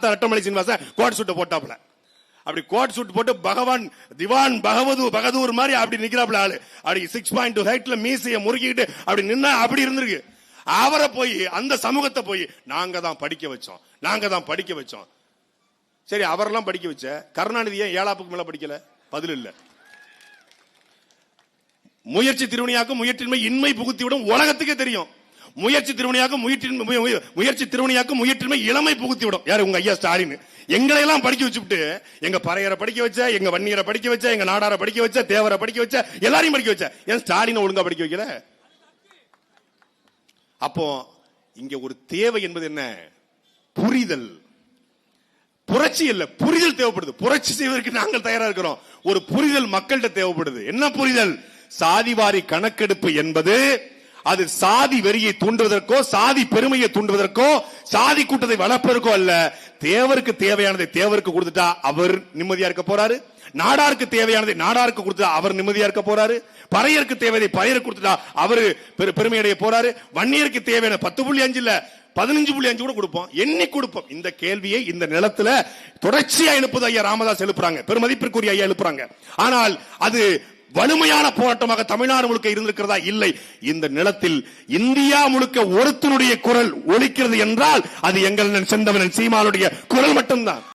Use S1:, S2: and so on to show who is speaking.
S1: Rettamalai Srinivasan code சூட்டை போட்டாப்ல. அப்படி coat suit போட்டு பகவான் திவான் பகதூர் மாதிரி அப்படி நிக்கிறாப்ல ஆளு. அப்படி 6.2 ஹைட்ல மீசைய முறுக்கிட்டு அப்படி நின்னா அப்படி இருந்திருக்கு. அவரை போய் அந்த சமூகத்தை போய் நாங்க தான் படிக்க வச்சோம். சரி, அவரெல்லாம் படிக்க வச்ச கருணாநிதி ஏன் 7 மேல படிக்கல? பதில் இல்ல. முயற்சி திருவினையாக்கும் முயற்சின்மை இன்மை புகுத்திவிடும் உலகத்துக்கே தெரியும். முயற்சி திருவினையாக்கும் முயற்சின்மை இளமை புகுத்திவிடும். யாரு? உங்க ஐயா ஸ்டாலின். எங்களை எல்லாம் படிக்க வச்சுட்டு எங்க பறையரை படிக்க வச்ச, எங்க வன்னியரை படிக்க வச்ச, எங்க நாடாரை படிக்க வச்ச, தேவரை படிக்க வச்ச, எல்லாரையும் படிக்க வச்ச. ஏன் ஸ்டாலினை ஒழுங்கா படிக்க வைக்கல? அப்போ இங்க ஒரு தேவை என்பது என்ன? புரிதல். புரட்சி இல்ல, புரிதல் தேவைப்படுது. புரட்சி செய்வதற்கு நாங்கள் தயாரா இருக்கிறோம். ஒரு புரிதல் மக்கள்கிட்ட தேவைப்படுது. என்ன புரிதல்? சாதிவாரி கணக்கெடுப்பு என்பது அது சாதி வெறியை தூண்டுவதற்கோ, சாதி பெருமையை தூண்டுவதற்கோ, சாதி கூட்டத்தை வளர்ப்பதற்கோ அல்ல. தேவருக்கு தேவையானதை தேவருக்கு கொடுத்துட்டா அவர் நிம்மதியா இருக்க போறாரு. நாடாருக்கு தேவையானதை நாடாருக்கு கொடுத்தா அவர் நிம்மதியா இருக்க போறாரு. பறையருக்கு தேவையை பறையருக்கு கொடுத்துட்டா அவரு பெருமையடைய போறாரு. வன்னியருக்கு தேவையான 10.5 இல்ல 15.5 கூட கொடுப்போம், எண்ணி கொடுப்போம். இந்த கேள்வியை இந்த நிலத்துல தொடர்ச்சியா எழுப்புது ஐயா ராமதாஸ் எழுப்புறாங்க, பெருமதிப்பிற்குரிய ஐயா எழுப்புறாங்க. ஆனால் அது வலிமையான போராட்டமாக தமிழ்நாடு முழுக்க இருந்திருக்கிறதா? இல்லை. இந்த நிலத்தில் இந்தியா முழுக்க ஒருத்தனுடைய குரல் ஒலிக்கிறது என்றால் அது எங்கள் செந்தவன் சீமானுடைய குரல் மட்டும்தான்.